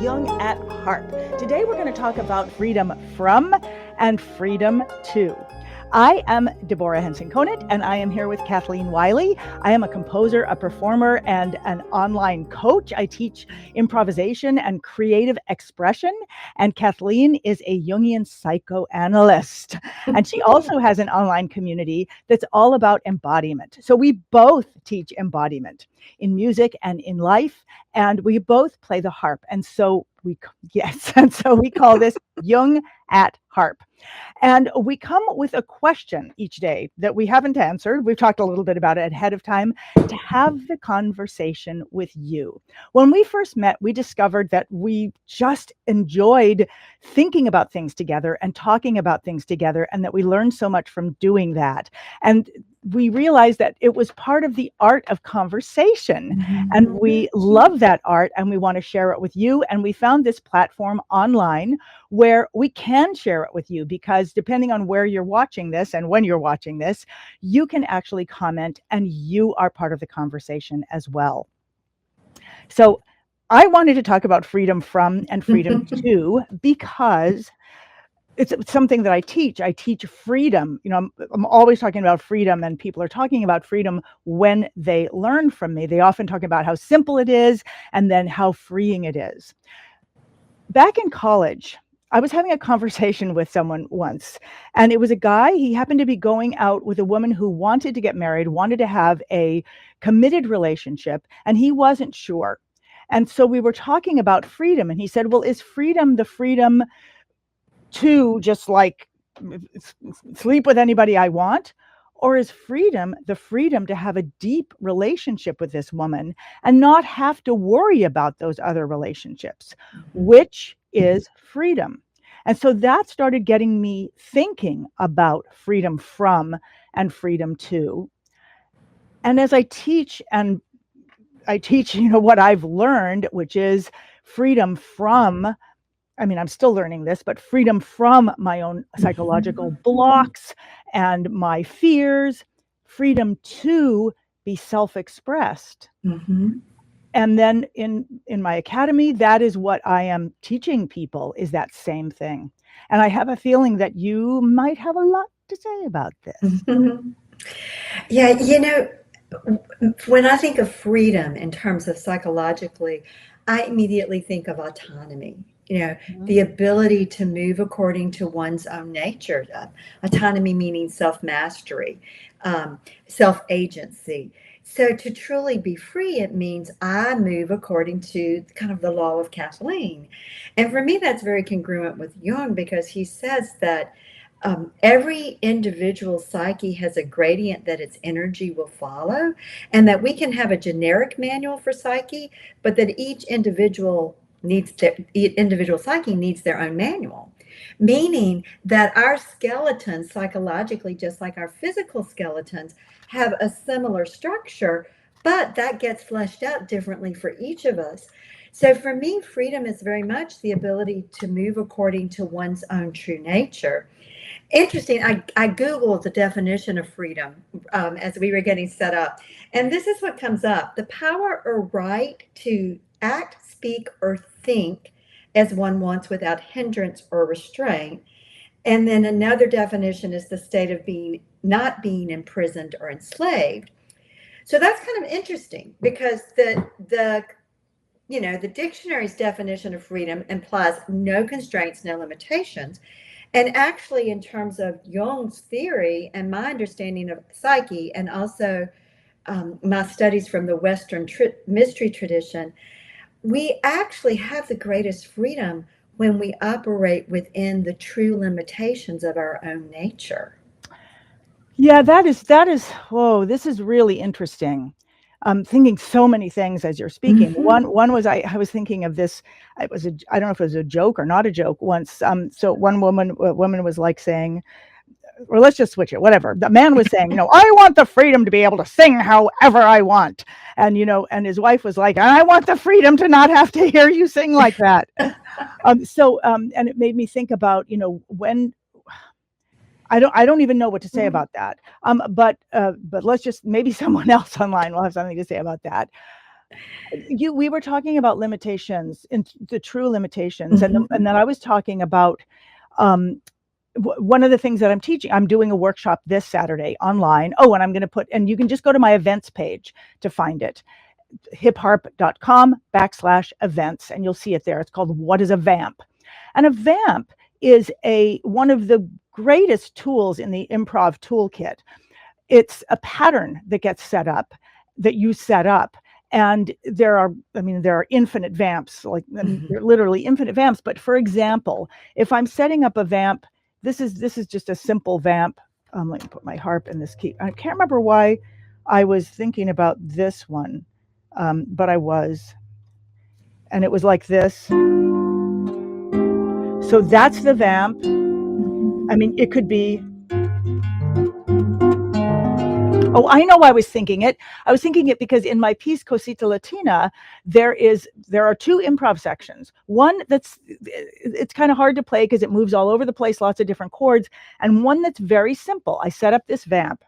Jung at Harp. Today we're going to talk about freedom from and freedom to. I am Deborah Henson-Conant, and I am here with Kathleen Wiley. I am a composer, a performer, and an online coach. I teach improvisation and creative expression, and Kathleen is a Jungian psychoanalyst. And she also has an online community that's all about embodiment. So we both teach embodiment in music and in life, and we both play the harp. And so we call this Jung at Harp. And we come with a question each day that we haven't answered. We've talked a little bit about it ahead of time to have the conversation with you. When we first met, we discovered that we just enjoyed thinking about things together and talking about things together, and that we learned so much from doing that. And we realized that it was part of the art of conversation. And we love that art, and we want to share it with you. And we found this platform online where we can share it with you, because depending on where you're watching this and when you're watching this, you can actually comment, and you are part of the conversation as well. So I wanted to talk about freedom from and freedom to, because it's something that I teach. I teach freedom. You know, I'm always talking about freedom, and people are talking about freedom when they learn from me. They often talk about how simple it is and then how freeing it is. Back in college, I was having a conversation with someone once, and it was a guy. He happened to be going out with a woman who wanted to get married, wanted to have a committed relationship, and he wasn't sure. And so we were talking about freedom, and he said, well, is freedom the freedom to just like sleep with anybody I want? Or is freedom the freedom to have a deep relationship with this woman and not have to worry about those other relationships? Which is freedom? And so that started getting me thinking about freedom from and freedom to. And as I teach, what I've learned, which is freedom from, I'm still learning this, but freedom from my own psychological blocks and my fears, freedom to be self-expressed. And then in my academy, that is what I am teaching people, is that same thing. And I have a feeling that you might have a lot to say about this. Yeah, when I think of freedom in terms of psychologically, I immediately think of autonomy. The ability to move according to one's own nature. Autonomy meaning self-mastery, self-agency. So to truly be free, it means I move according to kind of the law of Kathleen. And for me, that's very congruent with Jung, because he says that every individual psyche has a gradient that its energy will follow, and that we can have a generic manual for psyche, but that each individual psyche needs their own manual, meaning that our skeletons psychologically, just like our physical skeletons, have a similar structure, but that gets fleshed out differently for each of us. So for me, freedom is very much the ability to move according to one's own true nature. Interesting. I Googled the definition of freedom as we were getting set up. And this is what comes up: the power or right to act, speak, or think as one wants without hindrance or restraint. And then another definition is the state of not being imprisoned or enslaved. So that's kind of interesting, because the dictionary's definition of freedom implies no constraints, no limitations. And actually, in terms of Jung's theory and my understanding of psyche, and also my studies from the Western mystery tradition, we actually have the greatest freedom when we operate within the true limitations of our own nature. Yeah, that is, whoa, this is really interesting. I'm thinking so many things as you're speaking. One was I was thinking of this. I don't know if it was a joke or not a joke once. So one woman was like saying, or let's just switch it, whatever. The man was saying, I want the freedom to be able to sing however I want. And, and his wife was like, I want the freedom to not have to hear you sing like that. And it made me think about, when I don't even know what to say about that. But let's just, maybe someone else online will have something to say about that. We were talking about limitations and the true limitations, and then I was talking about um, one of the things that I'm teaching. I'm doing a workshop this Saturday online. Oh, and I'm going to put, and you can just go to my events page to find it, hipharp.com/events, and you'll see it there. It's called What is a Vamp? And a vamp is one of the greatest tools in the improv toolkit. It's a pattern that gets set up, that you set up. And there are infinite vamps, like they're literally infinite vamps. But for example, if I'm setting up a vamp, this is just a simple vamp. Let me put my harp in this key. I can't remember why I was thinking about this one, but I was. And it was like this. So that's the vamp. I mean, it could be. Oh, I know why I was thinking it. I was thinking it because in my piece Cosita Latina, there are two improv sections. One it's kind of hard to play because it moves all over the place, lots of different chords, and one that's very simple. I set up this vamp.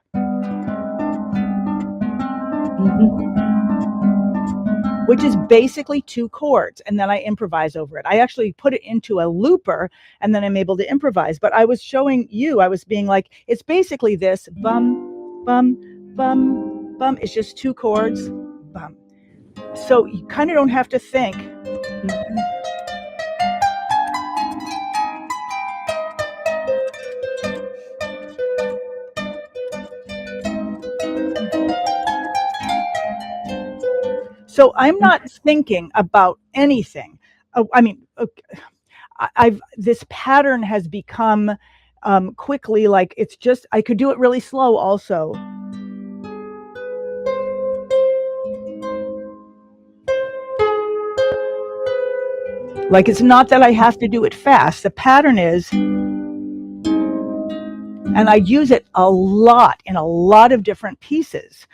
Which is basically two chords, and then I improvise over it. I actually put it into a looper, and then I'm able to improvise. But I was showing you, I was being like, it's basically this bum, bum, bum, bum. It's just two chords, bum. So you kind of don't have to think. So I'm not thinking about anything. I mean, this pattern has become quickly, like, it's just, I could do it really slow also. Like, it's not that I have to do it fast. The pattern is, and I use it a lot in a lot of different pieces.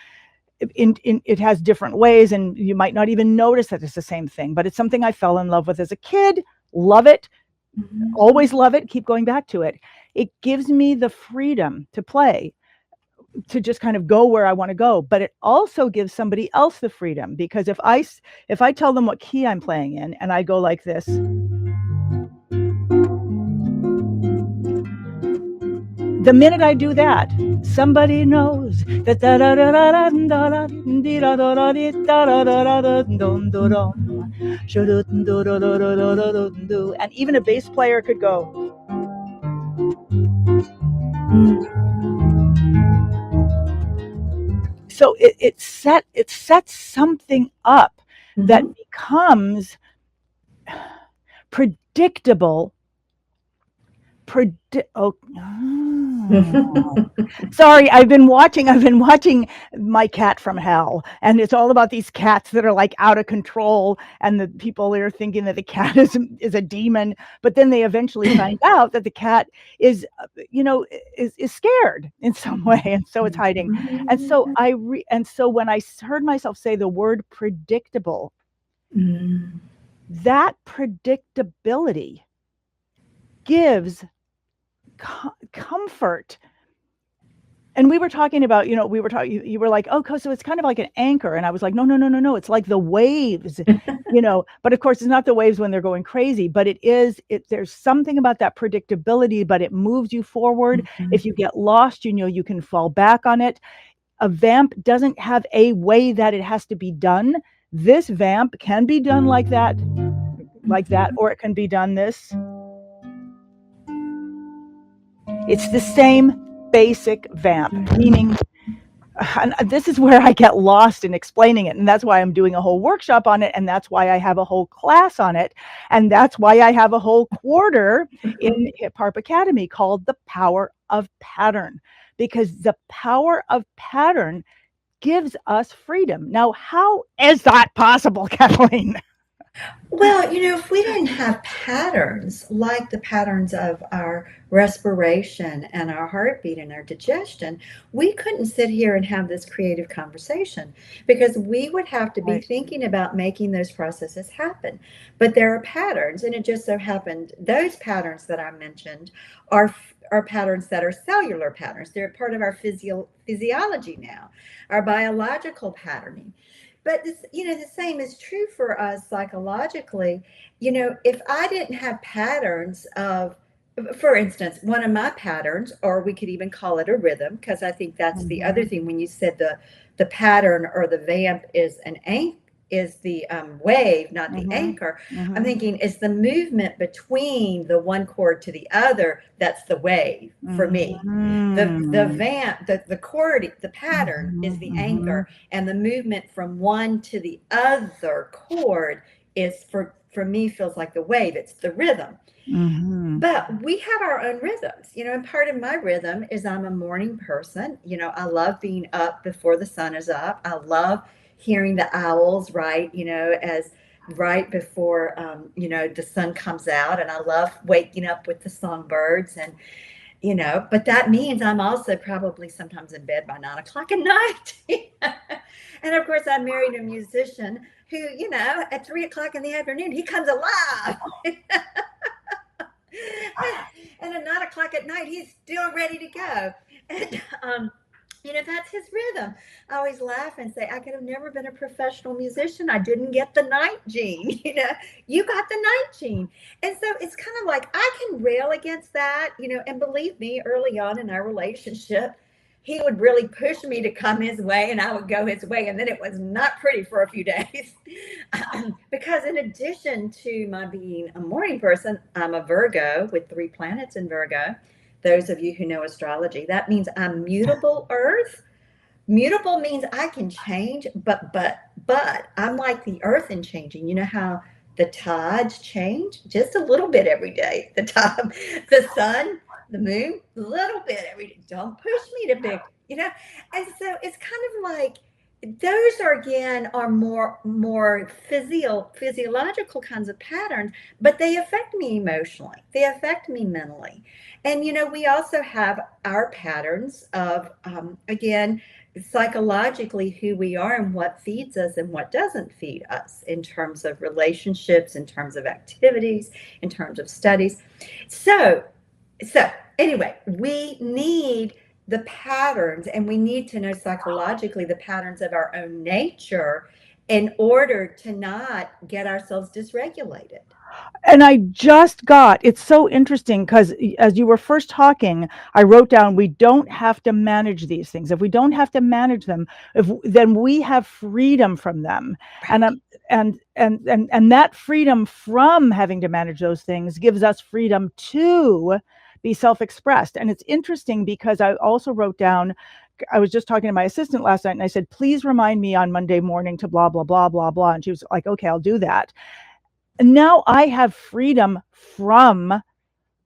It has different ways, and you might not even notice that it's the same thing, but it's something I fell in love with as a kid. Love it. Always love it. Keep going back to it. It gives me the freedom to play, to just kind of go where I want to go. But it also gives somebody else the freedom, because if I tell them what key I'm playing in and I go like this, the minute I do that, somebody knows that and even a bass player could go. So it sets something up that becomes predictable. Sorry, I've been watching My Cat from Hell, and it's all about these cats that are like out of control, and the people are thinking that the cat is a demon, but then they eventually find out that the cat is scared in some way, and so it's hiding. And so so when I heard myself say the word predictable, that predictability gives comfort. And we were talking about, you were like, oh, so it's kind of like an anchor. And I was like, no. It's like the waves, but of course it's not the waves when they're going crazy, but there's something about that predictability, but it moves you forward. If you get lost, you can fall back on it. A vamp doesn't have a way that it has to be done. This vamp can be done like that, or it can be done this. It's the same basic vamp, meaning, and this is where I get lost in explaining it, and that's why I'm doing a whole workshop on it, and that's why I have a whole class on it, and that's why I have a whole quarter in Hip Harp Academy called The Power of Pattern, because the power of pattern gives us freedom. Now, how is that possible, Kathleen? Well, if we didn't have patterns like the patterns of our respiration and our heartbeat and our digestion, we couldn't sit here and have this creative conversation, because we would have to be thinking about making those processes happen. But there are patterns, and it just so happened those patterns that I mentioned are patterns that are cellular patterns. They're part of our physiology now, our biological patterning. But this, the same is true for us psychologically. If I didn't have patterns of, for instance, one of my patterns, or we could even call it a rhythm, because I think that's the other Mhm. thing when you said the pattern or the vamp is an anchor, is the wave, not the Mhm. anchor. I'm Mhm. thinking it's the movement between the one chord to the other that's the wave for me. The Mhm. vamp, the chord, the pattern is Mhm. the Mhm. anchor, and the movement from one to the other chord is for me feels like the wave. It's the rhythm. Mhm. But we have our own rhythms, and part of my rhythm is I'm a morning person. I love being up before the sun is up. I love hearing the owls, right, as right before, the sun comes out. And I love waking up with the songbirds. And, but that means I'm also probably sometimes in bed by 9 o'clock at night. And of course, I married a musician who, at 3 o'clock in the afternoon, he comes alive. And at 9 o'clock at night, he's still ready to go. And, that's his rhythm. I always laugh and say, I could have never been a professional musician. I didn't get the night gene. You got the night gene. And so it's kind of like I can rail against that, and believe me, early on in our relationship, he would really push me to come his way and I would go his way. And then it was not pretty for a few days. Because in addition to my being a morning person, I'm a Virgo with 3 planets in Virgo. Those of you who know astrology, that means I'm mutable earth. Mutable means I can change, but I'm like the earth in changing. You know how the tides change just a little bit every day. The time, the sun, the moon, a little bit every day. Don't push me to big. And so it's kind of like those are again are more physiological kinds of patterns, but they affect me emotionally. They affect me mentally. And we also have our patterns of again psychologically who we are and what feeds us and what doesn't feed us in terms of relationships, in terms of activities, in terms of studies. So, so anyway, we need the patterns and we need to know psychologically the patterns of our own nature in order to not get ourselves dysregulated. And I just got, it's so interesting because as you were first talking, I wrote down we don't have to manage these things. If we don't have to manage them, if then we have freedom from them. And Right. and that freedom from having to manage those things gives us freedom to be self-expressed. And it's interesting because I also wrote down, I was just talking to my assistant last night and I said, please remind me on Monday morning to blah, blah, blah, blah, blah. And she was like, okay, I'll do that. Now I have freedom from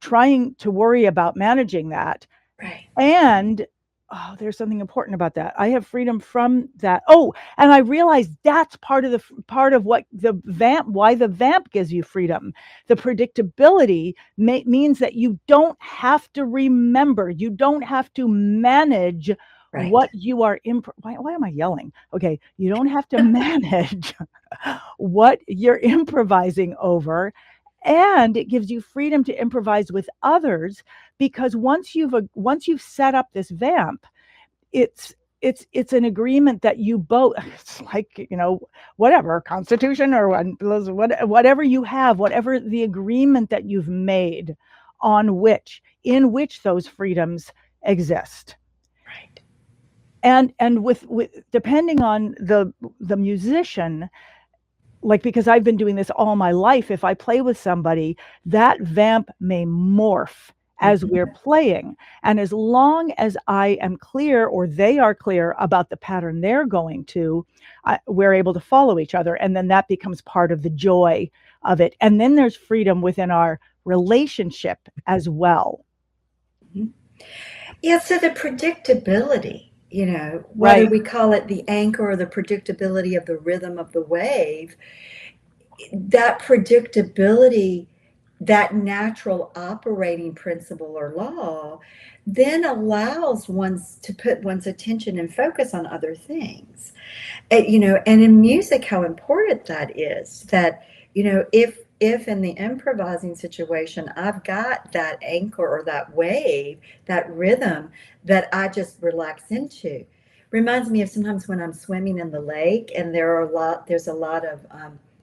trying to worry about managing that. Right. And oh, there's something important about that. I have freedom from that. Oh, and I realized that's part of what why the vamp gives you freedom. The predictability means that you don't have to remember, you don't have to manage Right. what you are why am I yelling? Okay, you don't have to manage what you're improvising over, and it gives you freedom to improvise with others, because once you've set up this vamp, it's it's an agreement that you both, it's like, whatever constitution or whatever you have, whatever the agreement that you've made on which in which those freedoms exist. Right. And with depending on the musician, like, because I've been doing this all my life, if I play with somebody, that vamp may morph as Mhm. we're playing. And as long as I am clear, or they are clear about the pattern they're going to, we're able to follow each other. And then that becomes part of the joy of it. And then there's freedom within our relationship as well. Mhm. Yeah, so the predictability, whether Right. we call it the anchor or the predictability of the rhythm of the wave, that predictability, that natural operating principle or law, then allows one's to put one's attention and focus on other things. And in music, how important that is. That if in the improvising situation I've got that anchor or that wave, that rhythm that I just relax into, reminds me of sometimes when I'm swimming in the lake and there's a lot of,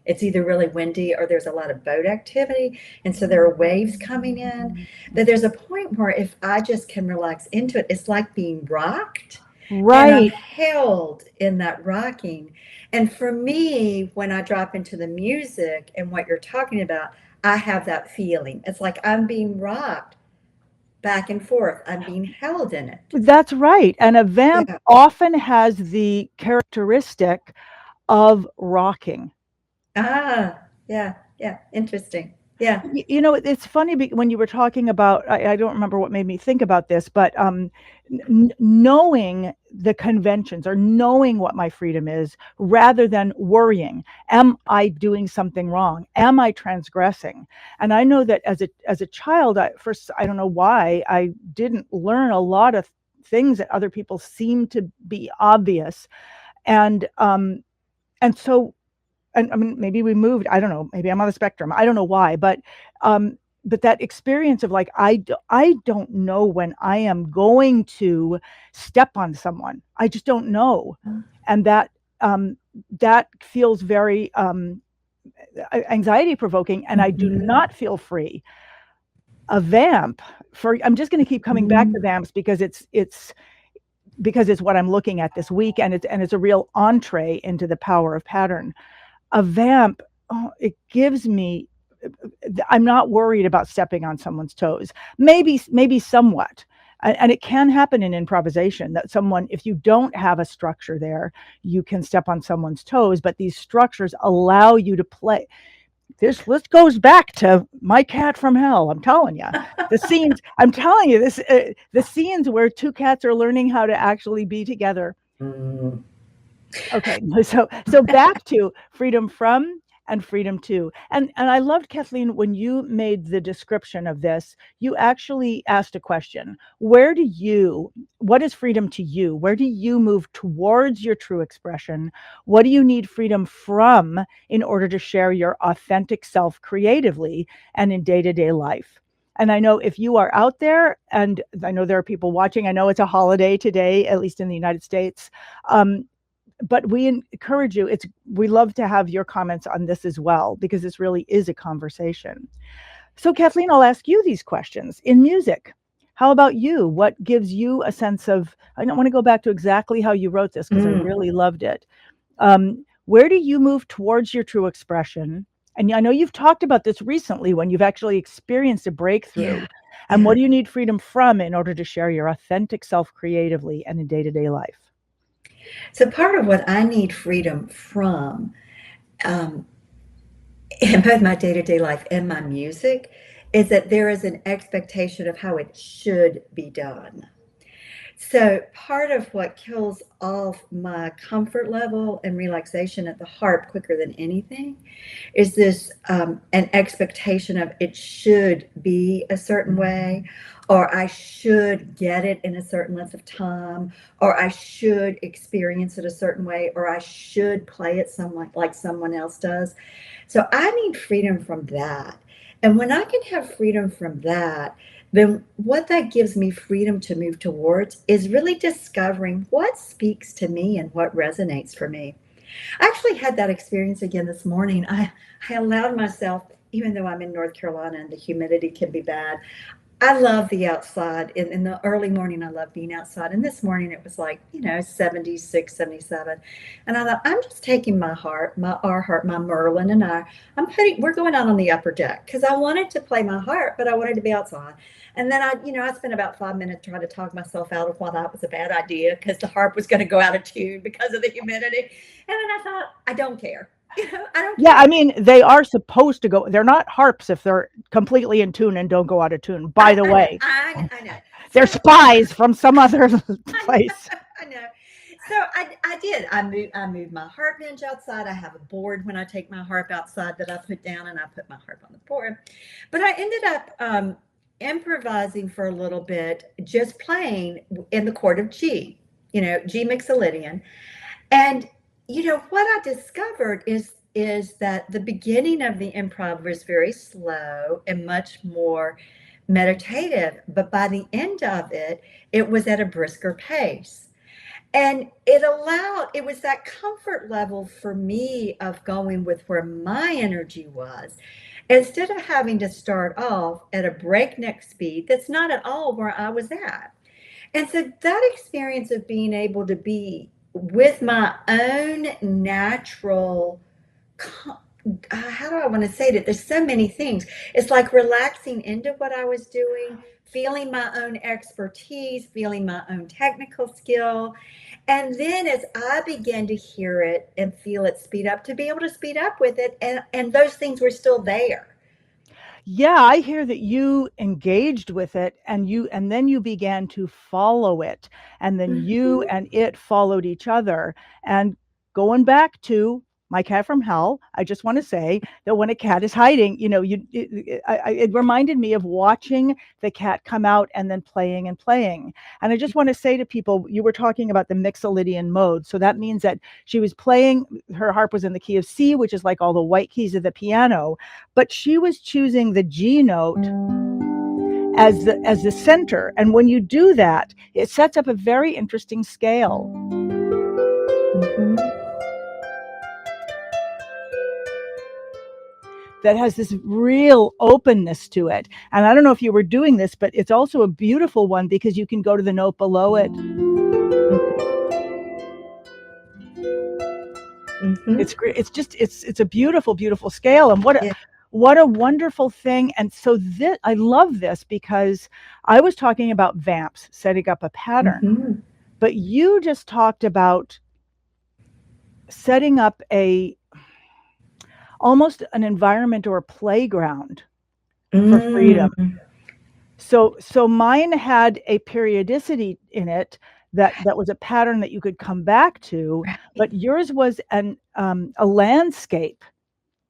it's either really windy or there's a lot of boat activity. And so there are waves coming in. But there's a point where if I just can relax into it, it's like being rocked. And I'm Right. held in that rocking. And for me, when I drop into the music and what you're talking about, I have that feeling. It's like I'm being rocked back and forth. I'm being held in it. That's right. And a vamp Yeah. often has the characteristic of rocking. Ah, yeah, yeah. Interesting. Yeah. You know, it's funny when you were talking about, I don't remember what made me think about this, but knowing the conventions or knowing what my freedom is rather than worrying, am I doing something wrong? Am I transgressing? And I know that as a child, first, I don't know why I didn't learn a lot of things that other people seem to be obvious. And so, and I mean, maybe we moved, I don't know, maybe I'm on the spectrum. I don't know why, but that experience of like, I don't know when I am going to step on someone. I just don't know. And um, that feels very anxiety provoking, and I do Mhm. not feel free. A vamp, I'm just going to keep coming back to Mhm. vamps because it's what I'm looking at this week, and it's a real entree into the power of pattern. A vamp, oh, it gives me, I'm not worried about stepping on someone's toes. Maybe somewhat. And it can happen in improvisation that someone, if you don't have a structure there, you can step on someone's toes, but these structures allow you to play. This list goes back to My Cat from Hell. I'm telling you, I'm telling you, the scenes where two cats are learning how to actually be together. Mm. Okay, so back to freedom from and freedom to. And I loved, Kathleen, when you made the description of this, you actually asked a question. What is freedom to you? Where do you move towards your true expression? What do you need freedom from in order to share your authentic self creatively and in day-to-day life? And I know if you are out there, and I know there are people watching, I know it's a holiday today, at least in the United States. But we encourage you, we love to have your comments on this as well, because this really is a conversation. So Kathleen, I'll ask you these questions. In music, how about you? What gives you a sense of, I don't want to go back to exactly how you wrote this because I Mm. really loved it. Where do you move towards your true expression? And I know you've talked about this recently when you've actually experienced a breakthrough. Yeah. And what Yeah. do you need freedom from in order to share your authentic self creatively and in day-to-day life? So part of what I need freedom from, um, in both my day-to-day life and my music, is that there is an expectation of how it should be done. So part of what kills off my comfort level and relaxation at the harp quicker than anything is this an expectation of it should be a certain way, or I should get it in a certain length of time, or I should experience it a certain way, or I should play it someone like someone else does. So I need freedom from that. And when I can have freedom from that, then what that gives me freedom to move towards is really discovering what speaks to me and what resonates for me. I actually had that experience again this morning. I allowed myself, even though I'm in North Carolina and the humidity can be bad, I love the outside. In the early morning, I love being outside. And this morning it was like, 76, 77. And I thought, I'm just taking my harp, our harp, my Merlin, and we're going out on the upper deck because I wanted to play my harp, but I wanted to be outside. And then I spent about 5 minutes trying to talk myself out of why that was a bad idea because the harp was going to go out of tune because of the humidity. And then I thought, I don't care. I don't Yeah, I care. mean, they are supposed to go. They're not harps if they're completely in tune and don't go out of tune. By the way, I know. So they're spies from some other I place. know, I know. So I did. I moved my harp bench outside. I have a board when I take my harp outside that I put down, and I put my harp on the board. But I ended up improvising for a little bit, just playing in the chord of G, G Mixolydian. And what I discovered is that the beginning of the improv was very slow and much more meditative, but by the end of it, it was at a brisker pace. And it was that comfort level for me of going with where my energy was, instead of having to start off at a breakneck speed that's not at all where I was at. And so that experience of being able to be with my own natural, how do I want to say it? There's so many things. It's like relaxing into what I was doing, feeling my own expertise, feeling my own technical skill. And then as I began to hear it and feel it speed up, to be able to speed up with it, and those things were still there. Yeah, I hear that you engaged with it and then you began to follow it, and then you Mhm. and it followed each other. And going back to my cat from hell, I just want to say that when a cat is hiding, it reminded me of watching the cat come out and then playing and playing. And I just want to say to people, you were talking about the Mixolydian mode. So that means that she was playing, her harp was in the key of C, which is like all the white keys of the piano, but she was choosing the G note as the center. And when you do that, it sets up a very interesting scale Mhm. that has this real openness to it. And I don't know if you were doing this, but it's also a beautiful one because you can go to the note below it. Mhm. It's great. It's a beautiful, beautiful scale. And Yeah. what a wonderful thing. And so this, I love this because I was talking about vamps, setting up a pattern, Mhm. but you just talked about setting up a almost an environment or a playground for freedom. Mm. So mine had a periodicity in it that was a pattern that you could come back to, Right. but yours was a landscape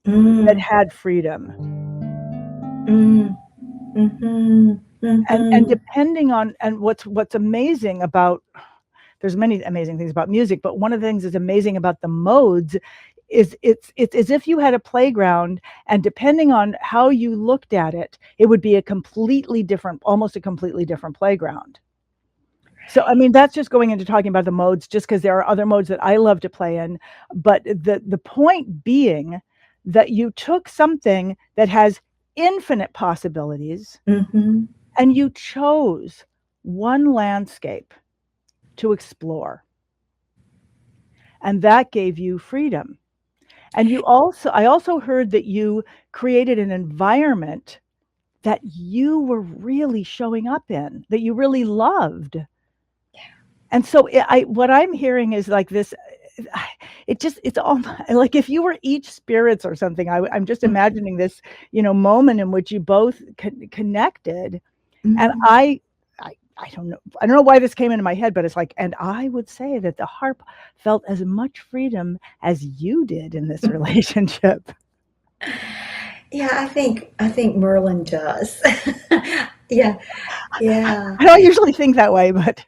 that Mm. had freedom. Mm. Mhm. And Mhm. depending on and what's amazing about, there's many amazing things about music, but one of the things that's amazing about the modes is it's as if you had a playground, and depending on how you looked at it, it would be a completely different, almost a completely different playground. So I mean, that's just going into talking about the modes, just because there are other modes that I love to play in, but the point being that you took something that has infinite possibilities Mhm. and you chose one landscape to explore, and that gave you freedom. And I also heard that you created an environment that you were really showing up in, that you really loved. And so what I'm hearing is like this, it's all like if you were each spirits or something. I'm just imagining this, moment in which you both connected. And Mhm. I don't know why this came into my head, but it's like, and I would say that the harp felt as much freedom as you did in this relationship. Yeah, I think Merlin does. Yeah, yeah. I don't usually think that way, but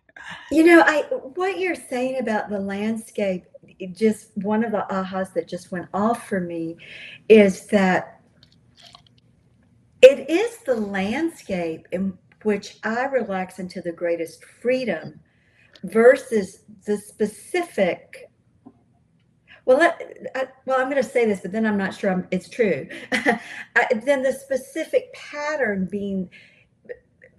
I what you're saying about the landscape, just one of the ahas that just went off for me is that it is the landscape in which I relax into the greatest freedom versus the specific. I'm going to say this, but then I'm not sure it's true. Then the specific pattern being,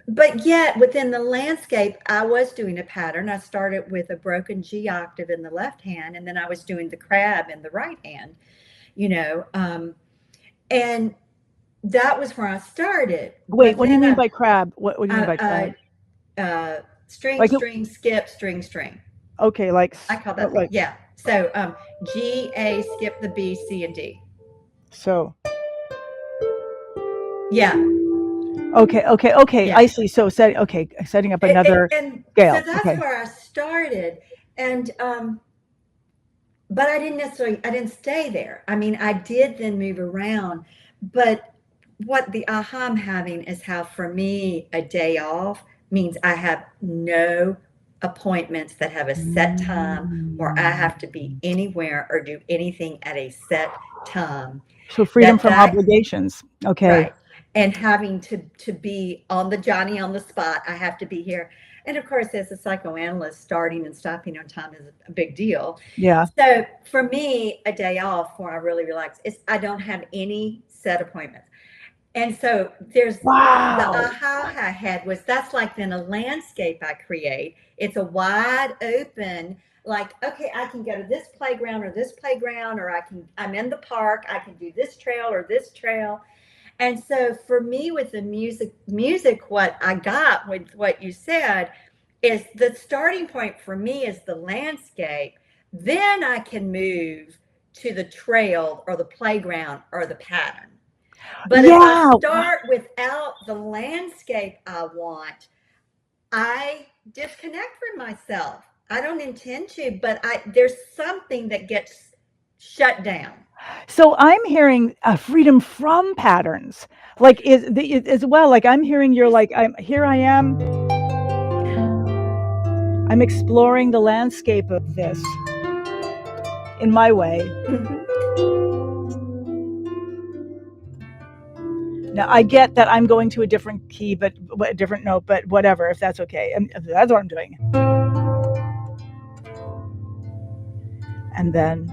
but yet within the landscape, I was doing a pattern. I started with a broken G octave in the left hand, and then I was doing the crab in the right hand, you know, and that was where I started. wait, But what do you then mean by crab? What do you mean by crab? I, string, Like, string, skip, string, string. okay, like, I call that, like, yeah. So G, A, skip the B, C, and D. so, Yeah, okay, yeah. I see. So setting up And, another and so scale. that's Okay. where I started. And but I didn't stay there. I mean, I did then move around, but what the aha I'm having is how for me a day off means I have no appointments that have a set time where I have to be Mm. anywhere or do anything at a set time. So freedom That from that obligations. Okay. Right. And having to be on the Johnny on the spot, I have to be here. And of course, as a psychoanalyst, starting and stopping on time is a big deal. Yeah. So for me, a day off where I really relax is I don't have any set appointments. And so there's the Wow. aha I had was that's like then a landscape I create. It's a wide open, like, okay, I can go to this playground, or I'm in the park, I can do this trail or this trail. And so for me with the music, what I got with what you said is the starting point for me is the landscape. Then I can move to the trail or the playground or the pattern. But if I Yeah. start without the landscape I want, I disconnect from myself. I don't intend to, but there's something that gets shut down. So I'm hearing freedom from patterns, like as well. Like I'm hearing you're like I am. I'm exploring the landscape of this in my way. Mhm. Now I get that I'm going to a different key, but a different note, but whatever, if that's okay. And that's what I'm doing. And then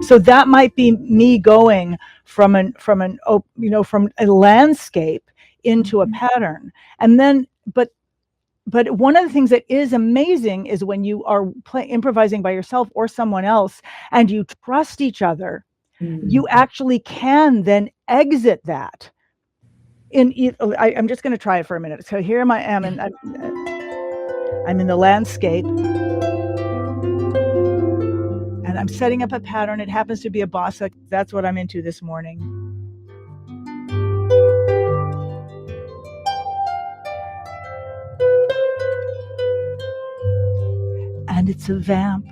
so that might be me going from a landscape into a pattern. And then but one of the things that is amazing is when you are improvising by yourself or someone else and you trust each other, you actually can then exit that. I'm just going to try it for a minute. So here I am, and I'm in the landscape, and I'm setting up a pattern. It happens to be a bossa. That's what I'm into this morning. And it's a vamp.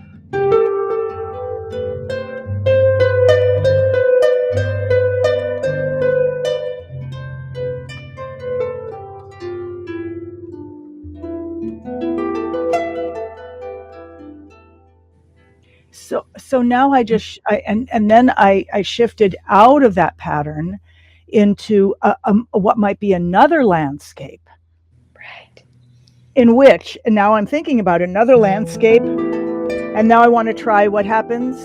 So now then I shifted out of that pattern into what might be another landscape. Right. In which, and now I'm thinking about another landscape, and now I want to try what happens.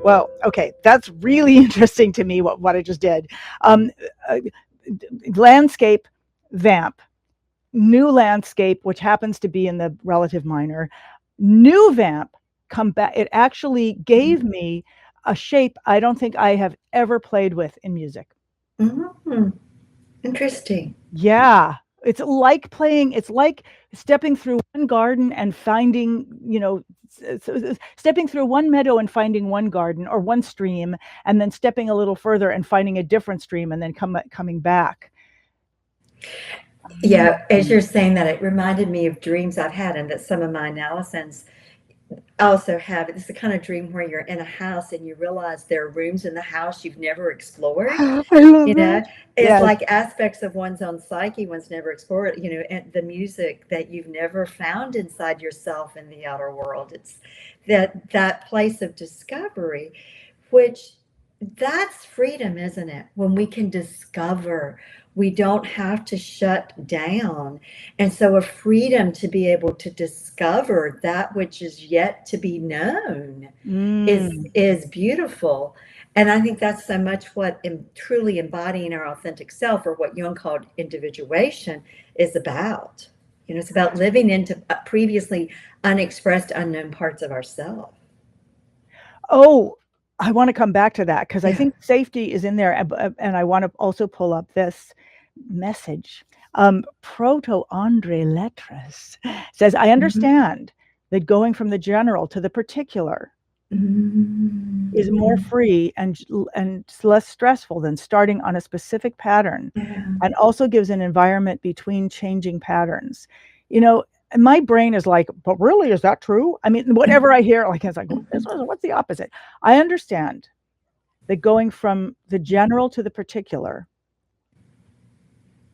Well, okay, that's really interesting to me, what I just did. Landscape, vamp, new landscape, which happens to be in the relative minor, new vamp, come back. It actually gave me a shape I don't think I have ever played with in music. Mm-hmm. Interesting. Yeah. It's like stepping through one garden and finding, stepping through one meadow and finding one garden or one stream, and then stepping a little further and finding a different stream, and then coming back. Yeah, as you're saying that, it reminded me of dreams I've had, and that some of my analysis also have. It's the kind of dream where you're in a house and you realize there are rooms in the house you've never explored. I love You know, it. it's Yes. like aspects of one's own psyche one's never explored, and the music that you've never found inside yourself in the outer world. It's that place of discovery, which that's freedom, isn't it? When we can discover, we don't have to shut down. And so a freedom to be able to discover that which is yet to be known is beautiful. And I think that's so much what truly embodying our authentic self, or what Jung called individuation, is about. It's about living into previously unexpressed, unknown parts of ourselves. Oh, I want to come back to that because I Yeah. think safety is in there, and I want to also pull up this message. Proto Andre Lettres says, I understand that going from the general to the particular is more free and less stressful than starting on a specific pattern, and also gives an environment between changing patterns. And my brain is like, but really, is that true? I mean, whatever I hear, like, it's like, what's the opposite? I understand that going from the general to the particular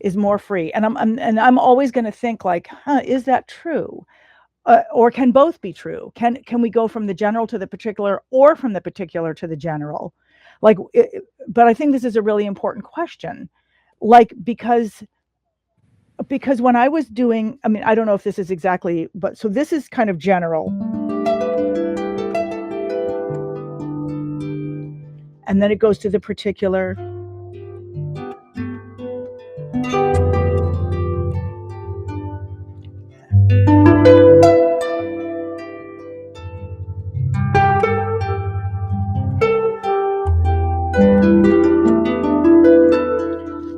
is more free. And I'm always going to think like, is that true? Or can both be true? Can we go from the general to the particular, or from the particular to the general? Like, but I think this is a really important question. Like, because when I was doing, I mean, I don't know if this is exactly, but so this is kind of general. And then it goes to the particular.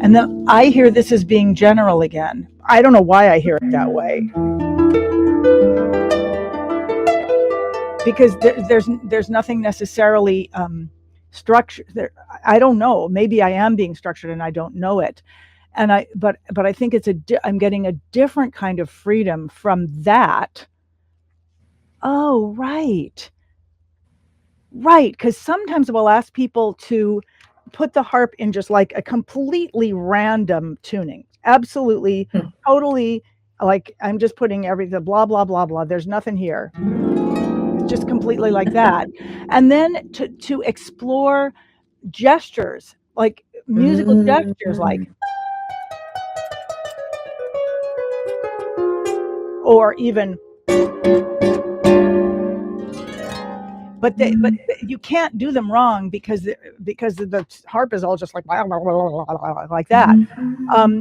And then I hear this as being general again. I don't know why I hear it that way. Because there's nothing necessarily structured there. I don't know. Maybe I am being structured and I don't know it. And but I think I'm getting a different kind of freedom from that. Oh, right. Right. Because sometimes we'll ask people to put the harp in just like a completely random tuning. Absolutely, totally, like I'm just putting everything, blah, blah, blah, blah. There's nothing here. Just completely like that. And then to explore gestures, like musical gestures, like, or even, but you can't do them wrong because the harp is all just like that.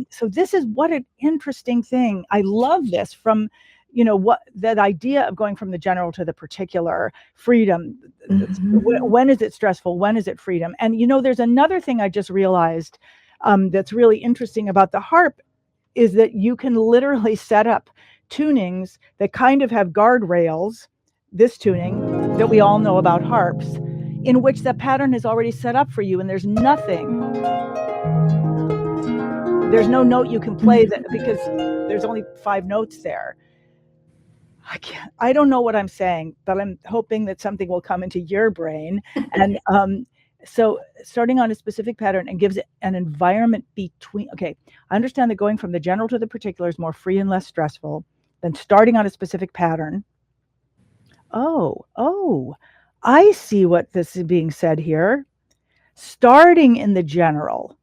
So this is what an interesting thing. I love this from, what that idea of going from the general to the particular, freedom. When is it stressful? When is it freedom? And there's another thing I just realized that's really interesting about the harp is that you can literally set up tunings that kind of have guardrails. This tuning that we all know about harps, in which the pattern is already set up for you, and there's no note you can play that, because there's only 5 notes there. I don't know what I'm saying, but I'm hoping that something will come into your brain. And so starting on a specific pattern and gives it an environment between. Okay, I understand that going from the general to the particular is more free and less stressful than starting on a specific pattern. Oh, I see what this is being said here. Starting in the general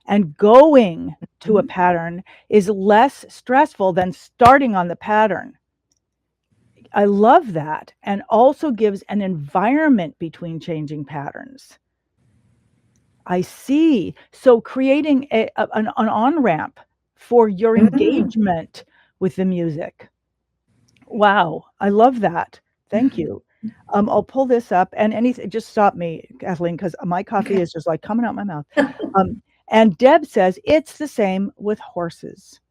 and going to a pattern is less stressful than starting on the pattern. I love that. And also gives an environment between changing patterns. I see. So creating an on-ramp for your engagement with the music. Wow, I love that. Thank you. I'll pull this up, and anything, just stop me, Kathleen, because my coffee is just like coming out my mouth. And Deb says it's the same with horses.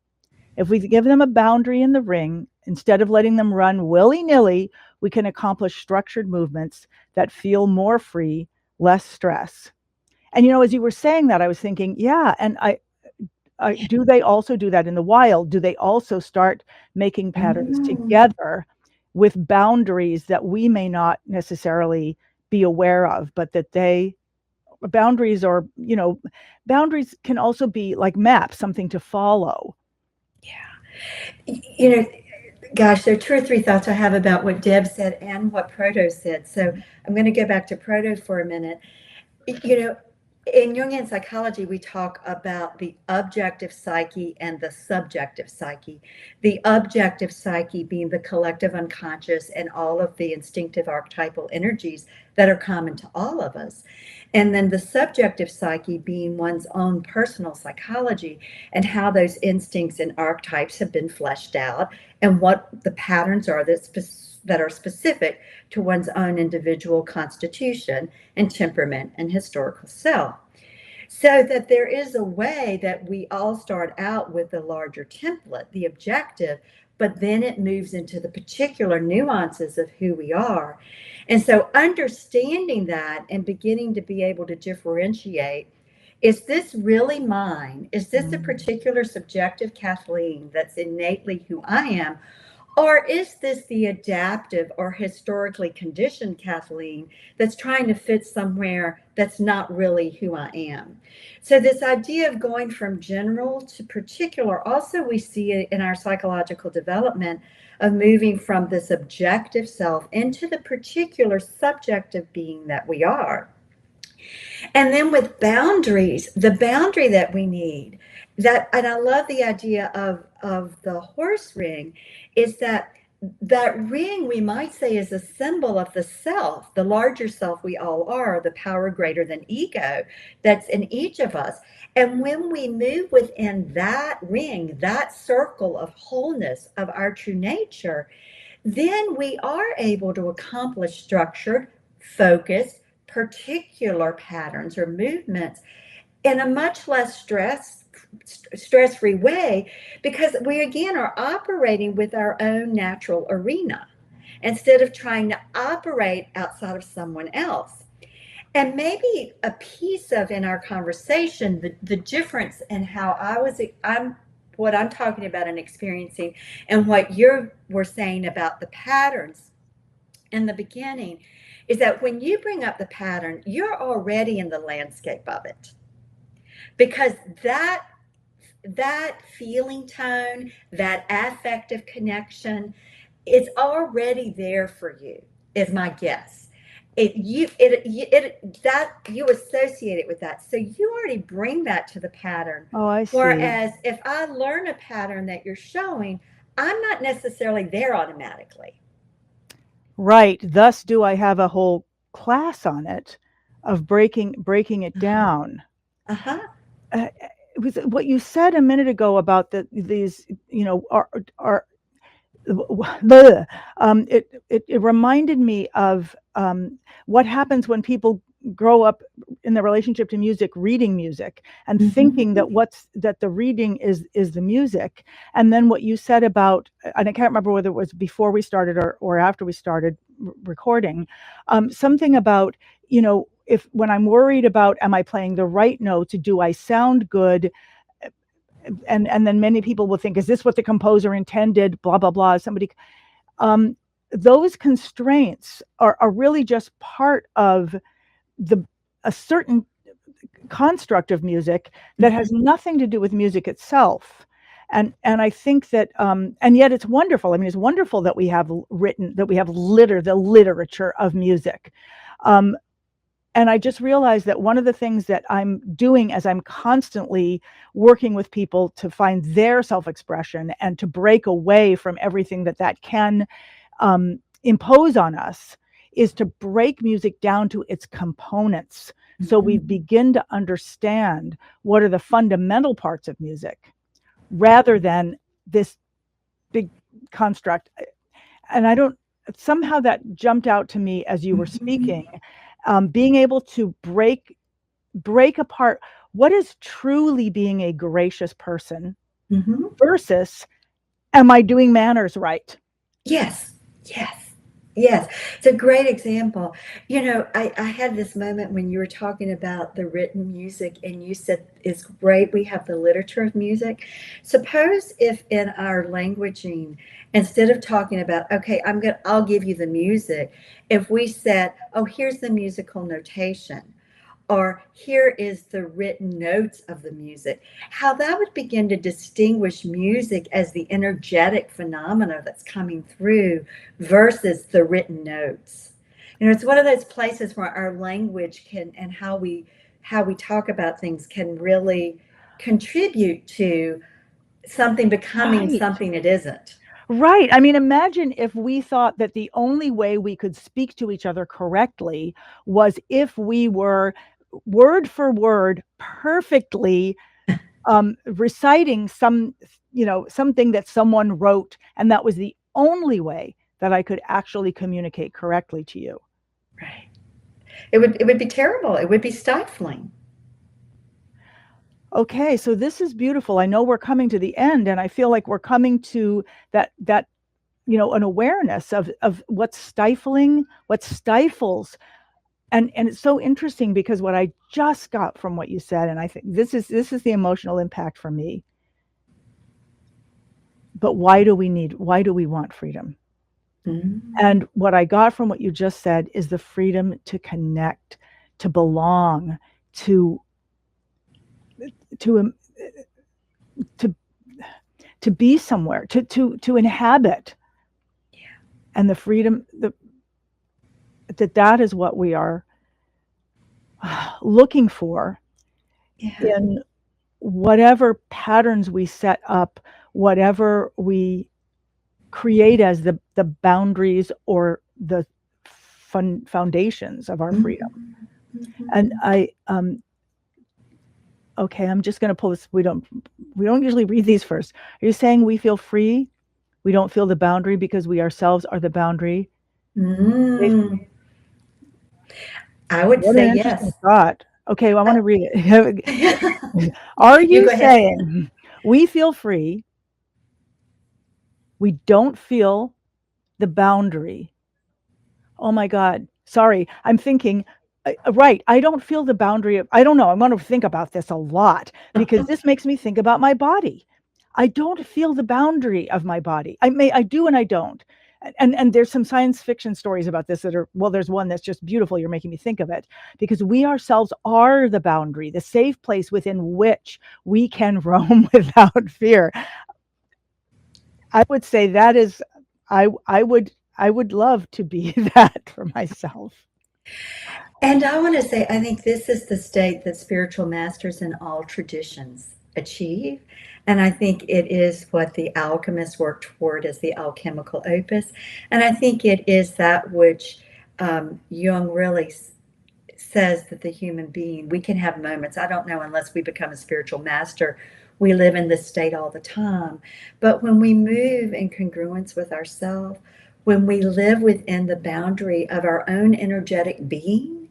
If we give them a boundary in the ring, instead of letting them run willy-nilly, we can accomplish structured movements that feel more free, less stress. And as you were saying that, I was thinking, yeah, and do they also do that in the wild? Do they also start making patterns together with boundaries that we may not necessarily be aware of, but that boundaries can also be like maps, something to follow. Yeah. Gosh, there are 2 or 3 thoughts I have about what Deb said and what Proto said. So I'm going to go back to Proto for a minute. In Jungian psychology, we talk about the objective psyche and the subjective psyche. The objective psyche being the collective unconscious and all of the instinctive archetypal energies that are common to all of us. And then the subjective psyche being one's own personal psychology and how those instincts and archetypes have been fleshed out and what the patterns are that are specific to one's own individual constitution and temperament and historical self. So that there is a way that we all start out with the larger template, the objective, but then it moves into the particular nuances of who we are. And so understanding that and beginning to be able to differentiate, is this really mine? Is this a particular subjective Kathleen that's innately who I am? Or is this the adaptive or historically conditioned Kathleen that's trying to fit somewhere that's not really who I am? So, this idea of going from general to particular, also we see it in our psychological development of moving from this objective self into the particular subjective being that we are. And then with boundaries, the boundary that we need, that, and I love the idea of the horse ring, is that that ring we might say is a symbol of the self, the larger self we all are, the power greater than ego that's in each of us. And when we move within that ring, that circle of wholeness of our true nature, then we are able to accomplish structured, focused, particular patterns or movements in a much less stress-free way, because we again are operating with our own natural arena instead of trying to operate outside of someone else. And maybe a piece of in our conversation, the difference in how I'm what I'm talking about and experiencing, and what you were saying about the patterns in the beginning, is that when you bring up the pattern, you're already in the landscape of it, because that feeling tone, that affective connection, is already there for you, is my guess. That you associate it with that, so you already bring that to the pattern. Oh, I see. Whereas if I learn a pattern that you're showing, I'm not necessarily there automatically. Right. Thus do I have a whole class on it of breaking it Uh-huh. down. Uh-huh. It was what you said a minute ago about these, are bleh. It reminded me of what happens when people grow up in the relationship to music, reading music and thinking Mm-hmm. that the reading is the music. And then what you said about, and I can't remember whether it was before we started or after we started recording, something about, if when I'm worried about, am I playing the right notes? Do I sound good? And then many people will think, is this what the composer intended? Blah blah blah. Somebody, um, those constraints are really just part of the a certain construct of music that has Mm-hmm. nothing to do with music itself. And I think that, and yet it's wonderful. I mean, it's wonderful that we have the literature of music. Um, and I just realized that one of the things that I'm doing as I'm constantly working with people to find their self-expression and to break away from everything that can impose on us is to break music down to its components, so we Mm-hmm. begin to understand what are the fundamental parts of music rather than this big construct. And I don't, somehow that jumped out to me as you were Mm-hmm. speaking, being able to break apart what is truly being a gracious person Mm-hmm. versus, am I doing manners right? Yes, yes, yes. It's a great example. I had this moment when you were talking about the written music, and you said it's great we have the literature of music. Suppose if in our languaging, instead of talking about, okay, I'll give you the music, if we said, oh, here's the musical notation, or here is the written notes of the music, how that would begin to distinguish music as the energetic phenomena that's coming through versus the written notes. It's one of those places where our language can, and how we talk about things, can really contribute to something becoming Right. something it isn't. Right. I mean, imagine if we thought that the only way we could speak to each other correctly was if we were word for word perfectly reciting something that someone wrote, and that was the only way that I could actually communicate correctly to you. Right. It would be terrible. It would be stifling. Okay, so this is beautiful. I know we're coming to the end, and I feel like we're coming to that an awareness of what's stifling, what stifles. And it's so interesting because what I just got from what you said, and I think this is the emotional impact for me. but why do we want freedom? And what I got from what you just said is the freedom to connect, to belong, to to to be somewhere, to inhabit. Yeah. And the freedom that is what we are looking for in whatever patterns we set up, whatever we create as the boundaries or the foundations of our freedom. And okay, I'm just going to pull this. We don't usually read these first. Are you saying we feel free? We don't feel the boundary because we ourselves are the boundary? I would What say an yes. interesting thought. Okay, well, I want to read it. Are you saying we feel free? We don't feel the boundary. Oh my God. Sorry. I'm thinking, right. I don't feel the boundary of, I don't know. I want to think about this a lot because this makes me think about my body. I don't feel the boundary of my body. I do and I don't. And there's some science fiction stories about this that are, well, there's one that's just beautiful. You're making me think of it because we ourselves are the boundary, the safe place within which we can roam without fear. I would say that is, I would love to be that for myself. And I want to say, I think this is the state that spiritual masters in all traditions achieve. And I think it is what the alchemists work toward as the alchemical opus. And I think it is that which Jung really says that the human being, we can have moments. I don't know, unless we become a spiritual master, we live in this state all the time. But when we move in congruence with ourselves, when we live within the boundary of our own energetic being,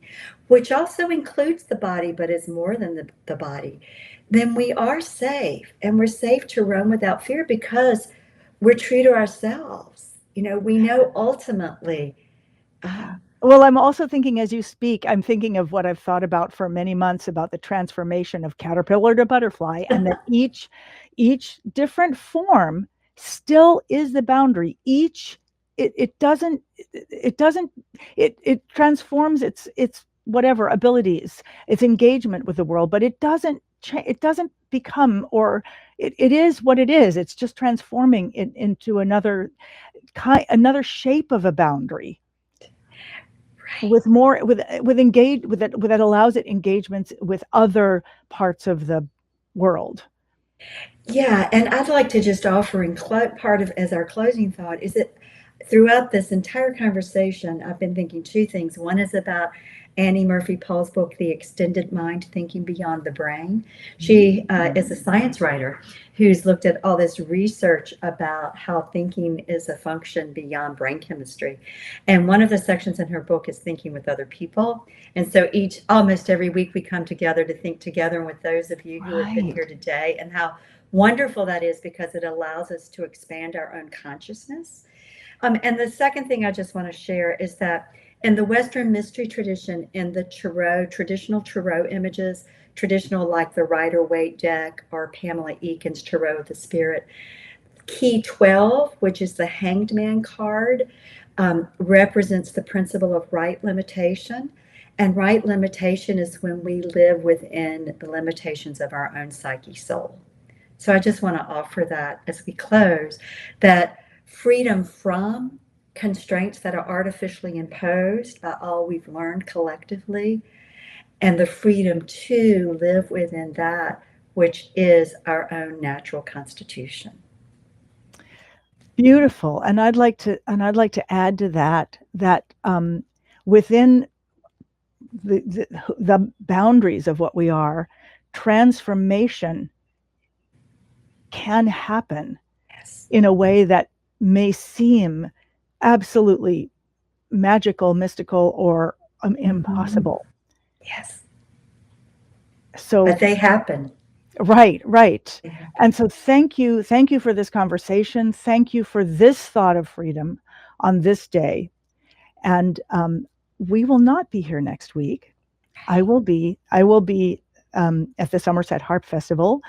which also includes the body, but is more than the body, then we are safe, and we're safe to roam without fear because we're true to ourselves. We know ultimately. Well, I'm also thinking as you speak, I'm thinking of what I've thought about for many months about the transformation of caterpillar to butterfly, and that each different form still is the boundary. It transforms its whatever abilities, its engagement with the world, but it doesn't become, or it is what it is. It's just transforming it into another shape of a boundary. With more with that allows it engagements with other parts of the world. Yeah, and I'd like to just offer in part of as our closing thought is that throughout this entire conversation, I've been thinking two things. One is about Annie Murphy Paul's book, The Extended Mind, Thinking Beyond the Brain. She is a science writer who's looked at all this research about how thinking is a function beyond brain chemistry. And one of the sections in her book is thinking with other people. And so almost every week we come together to think together, and with those of you who have been here today, and how wonderful that is because it allows us to expand our own consciousness. And the second thing I just want to share is that in the Western mystery tradition, in the traditional tarot images, traditional like the Rider-Waite deck or Pamela Eakin's Tarot of the Spirit, key 12, which is the Hanged Man card, represents the principle of right limitation. And right limitation is when we live within the limitations of our own psyche soul. So I just want to offer that as we close, that freedom from constraints that are artificially imposed by all we've learned collectively, and the freedom to live within that which is our own natural constitution. Beautiful. And I'd like to add to that within the boundaries of what we are, transformation can happen in a way that may seem absolutely magical, mystical, or impossible. Yes. So, but they happen. Right. And so thank you for this conversation. Thank you for this thought of freedom on this day. And we will not be here next week. I will be at the Somerset Harp Festival,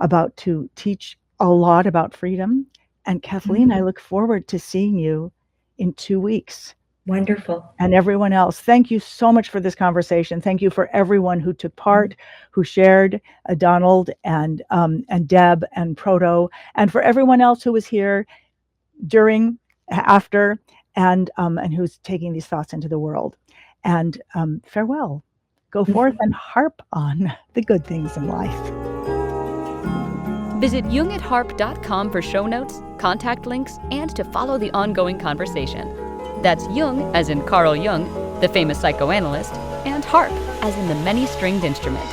about to teach a lot about freedom. And Kathleen, I look forward to seeing you in 2 weeks. Wonderful. And everyone else, thank you so much for this conversation. Thank you for everyone who took part, who shared, Donald and Deb and Proto, and for everyone else who was here during, after, and who's taking these thoughts into the world. And farewell. Go forth and harp on the good things in life. Visit jungatharp.com for show notes, contact links, and to follow the ongoing conversation. That's Jung, as in Carl Jung, the famous psychoanalyst, and harp, as in the many-stringed instrument.